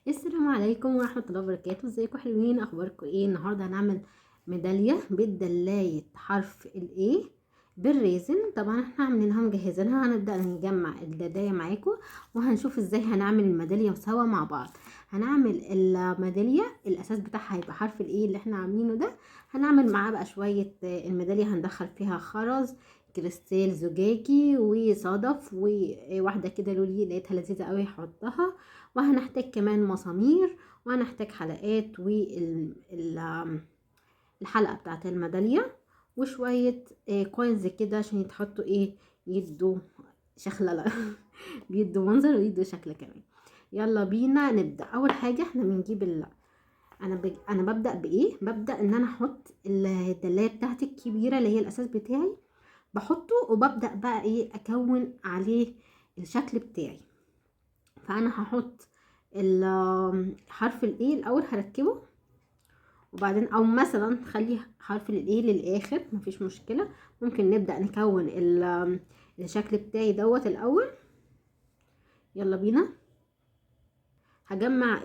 السلام عليكم ورحمة الله وبركاته. ازيكم حلوين؟ اخباركم ايه؟ النهارده هنعمل ميدالية بدلاية حرف الايه بالريزن. طبعا احنا عاملينها مجهزينها، هنبدأ نجمع الدداية معاكم وهنشوف ازاي هنعمل الميدالية سوا مع بعض. هنعمل الميدالية الاساس بتاعها هيبقى حرف الايه اللي احنا عاملينه ده. هنعمل معاه بقى شوية الميدالية هندخل فيها خرز، كريستال زجاجي وصدف وواحدة كده لولي لقيتها لذيذة قوي هحطها. وهنحتاج كمان مسامير، وهنحتاج حلقات والحلقة بتاعت الميدالية، وشوية كوينز كده عشان يتحطوا يدوا شخللة بيدوا منظر ويدوا شكل كمان. يلا بينا نبدأ. اول حاجة احنا بنجيب انا ببدأ ببدأ ان انا احط الدلاية بتاعتي الكبيرة اللي هي الاساس بتاعي، بحطه وببدأ بقى اكون عليه الشكل بتاعي. فانا هحط حرف الايه الاول هركبه، وبعدين او مثلا خلي حرف الايه للاخر مفيش مشكله. ممكن نبدا نكون الشكل بتاعي دوت الاول. يلا بينا. هجمع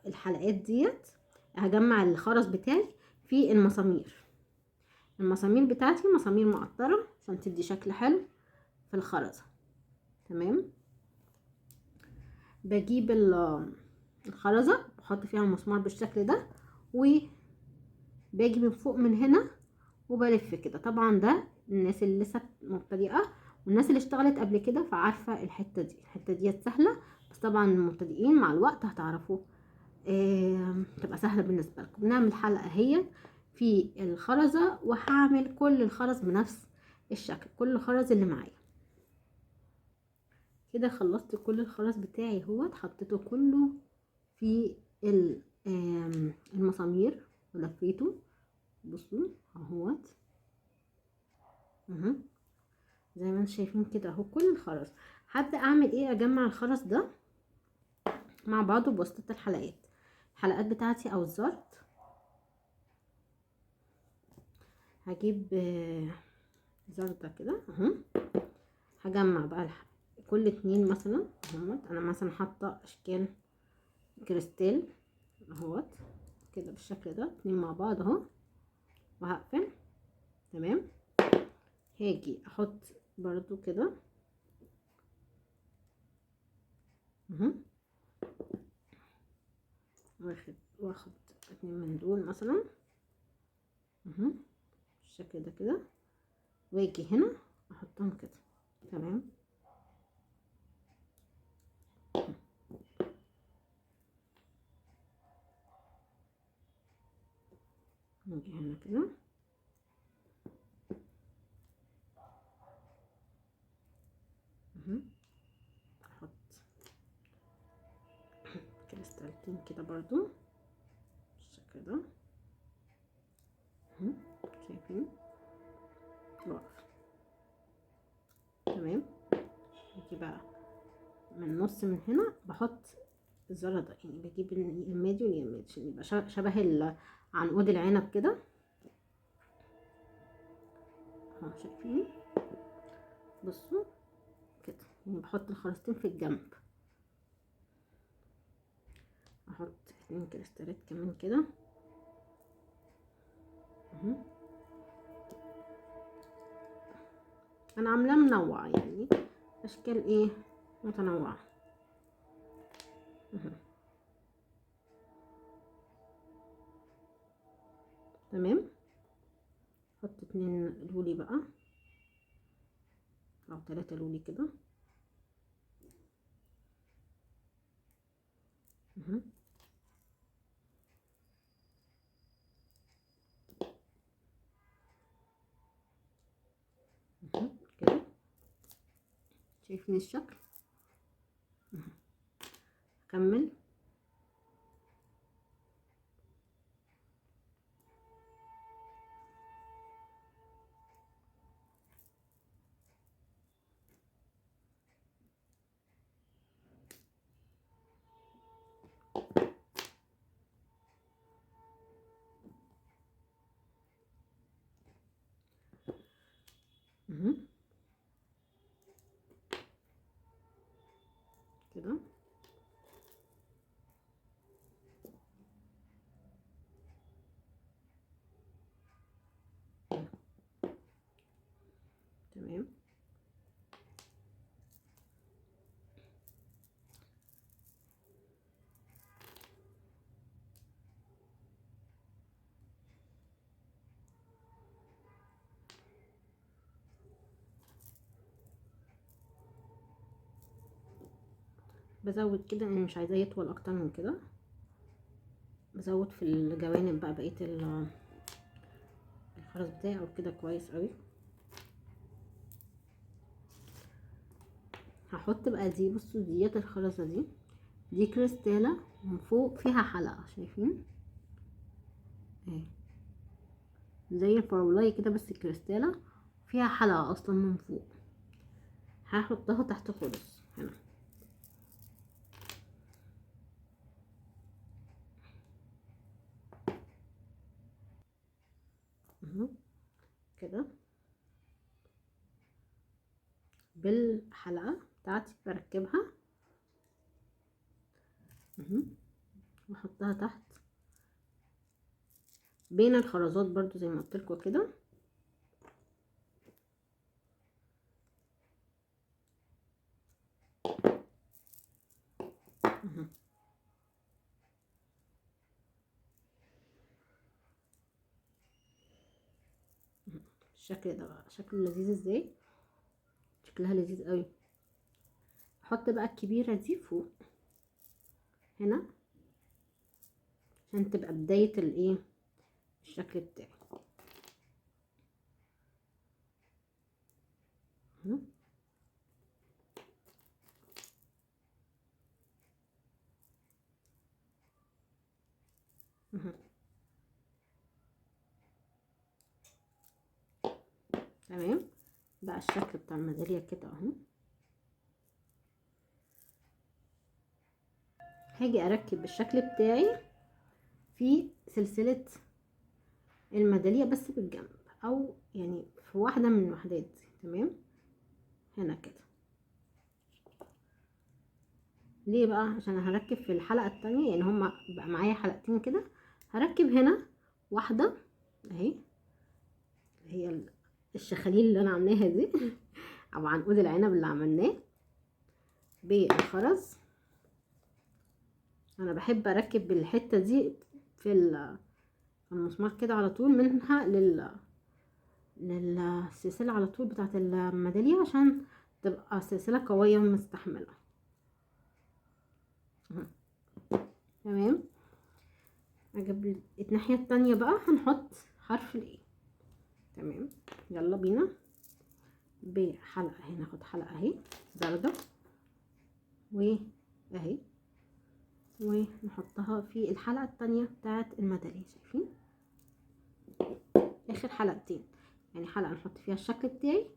الحلقات ديت، هجمع الخرز بتاعي في المسامير بتاعتي مسامير مقطره عشان تدي شكل حلو في الخرزه. تمام. بجيب الخرزة بحط فيها المسمار بالشكل ده، وباجي من فوق من هنا وبلف كده. طبعا ده الناس اللي لسه مبتدئة، والناس اللي اشتغلت قبل كده فعارفة الحتة دي سهلة، بس طبعا المبتدئين مع الوقت هتعرفوا تبقى سهلة بالنسبة لكم. بنعمل حلقة اهي في الخرزة، وهعمل كل الخرز بنفس الشكل، كل الخرز اللي معايا كده. خلصت كل الخرز بتاعي اهوت، حطيته كله في المسامير ولفيته. بصوا اهوت زي ما انتم شايفين كده اهو كل الخرز. هبدأ اعمل اجمع الخرز ده مع بعضه بواسطة الحلقات بتاعتي او الزرط. هجيب زردة كده اهو، هجمع بقى كل اتنين مثلا اهوت. انا مثلا حاطه اشكال كريستال اهوت كده بالشكل ده، اتنين مع بعض اهو، وهقفل. تمام. هاجي احط برضو كده واخد اتنين من دول مثلا بالشكل ده كده، واجي هنا احطهم كده. تمام. نيجي هنا كده احط كريستالتين كده برضو بالشكل ده شايفين واقف. تمام. نيجي بقى من النص من هنا بحط الزرع ده، يعني بجيب اليمادي واليمادي عشان يبقى شبه عنقود العنب كده اهو. شايفين؟ بصوا كده، يعني بحط الخرزتين في الجنب. احط اتنين كريستالات كمان كده انا عاملاه منوع، يعني اشكال متنوعه. تمام. احط اتنين لولي بقى او 3 لولي كده كده. شايفين الشكل؟ اكمل. كده بزود كده، انا مش عايزاه يطول اكتر من كده. بزود في الجوانب بقى بقيه الخرز بتاعي او كده كويس قوي. هحط بقى دي، بصوا ديت الخرزه دي كريستالة من فوق فيها حلقه، شايفين اهي زي الفراولايه كده، بس كريستالة فيها حلقه اصلا من فوق. هحطها تحت خالص هنا اهو كده بالحلقه بتاعتي بركبها اهو، واحطها تحت بين الخرزات برضو زي ما قلت لكم كده. الشكل ده بقى شكله لذيذ ازاي، شكلها لذيذ قوي. احط بقى الكبيره دي فوق هنا عشان تبقى بدايه الايه الشكل بتاعي اهو. اهو. تمام بقى الشكل بتاع الميداليه كده اهو. هاجي اركب الشكل بتاعي في سلسله الميداليه بس بالجنب، او يعني في واحده من الوحدات دي. تمام هنا كده. ليه بقى؟ عشان هركب في الحلقه التانية، يعني هما بقى معايا حلقتين كده، هركب هنا واحده اهي، هي الشخاليل اللي انا عاملاها دي او عنقود العنب اللي عملناه بالخرز. انا بحب اركب الحته دي في المسمار كده على طول، منها للسلسله على طول بتاعه الميداليه، عشان تبقى سلسله قويه ومستحمله. تمام. اجيب الناحيه التانية بقى، هنحط حرف الايه. تمام يلا بينا. بحلقه هنا، ناخد حلقه اهي زردة واهي، ونحطها في الحلقة التانية بتاعت الميدالية. شايفين اخر حلقتين، يعني حلقة نحط فيها الشكل بتاعي،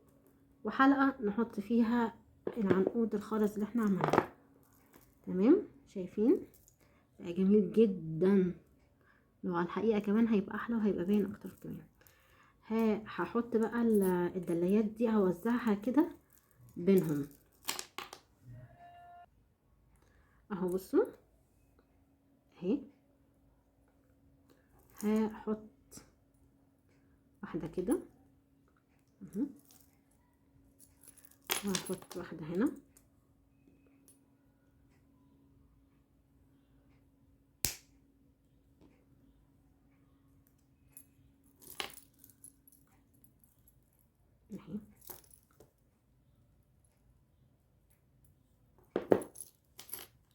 وحلقة نحط فيها العنقود الخرز اللي احنا عملناه. تمام شايفين بقى جميل جدا، لو على الحقيقة كمان هيبقى احلى وهيبقى باين اكتر كمان. هحط بقى الدلايات دي، هوزعها كده بينهم اهو. بصوا اهي، هحط واحدة كده اهو، وهحط واحدة هنا اهي،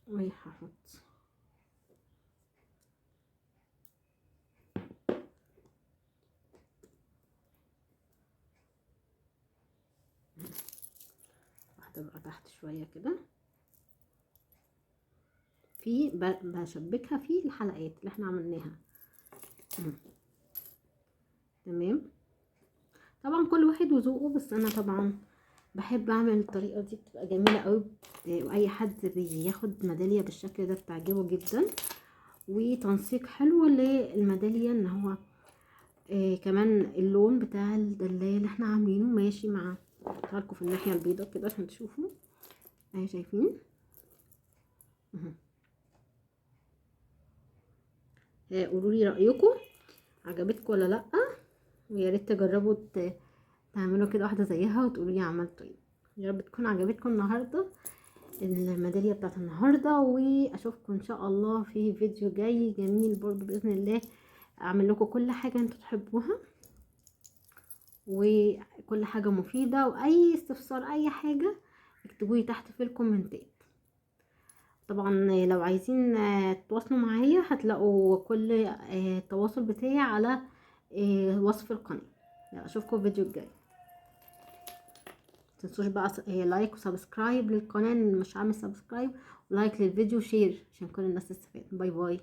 وهحط واحدة بقى تحت شوية كده، في بشبكها في الحلقات اللي احنا عملناها. تمام. طبعا كل واحد وذوقه، بس انا طبعا بحب اعمل الطريقه دي، بتبقى جميله قوي، واي حد بياخد ميداليه بالشكل ده بتعجبه جدا، وتنسيق حلو للميداليه، ان هو كمان اللون بتاع الدلايه اللي احنا عاملينه ماشي مع. هحطها في الناحيه البيضاء كده عشان تشوفوا اهي، شايفين قولوا لي رايكم عجبتكم ولا لا، ويا ريت تجربوا تعملوا كده واحده زيها وتقولوا لي عملتوا ايه. يا رب تكون عجبتكم النهارده الميداليه بتاعت النهارده، واشوفكم ان شاء الله في فيديو جاي جميل برضو باذن الله. اعمل لكم كل حاجه انتوا تحبوها، وكل حاجه مفيده، واي استفسار اي حاجه اكتبوا لي تحت في الكومنتات. طبعا لو عايزين تتواصلوا معايا هتلاقوا كل التواصل بتاعي على وصف القناة. يلا اشوفكم في الفيديو الجاي. متنسوش بقى لايك وسبسكرايب للقناة اللي مش عامل سبسكرايب، ولايك للفيديو، شير عشان كل الناس تستفاد. باي باي.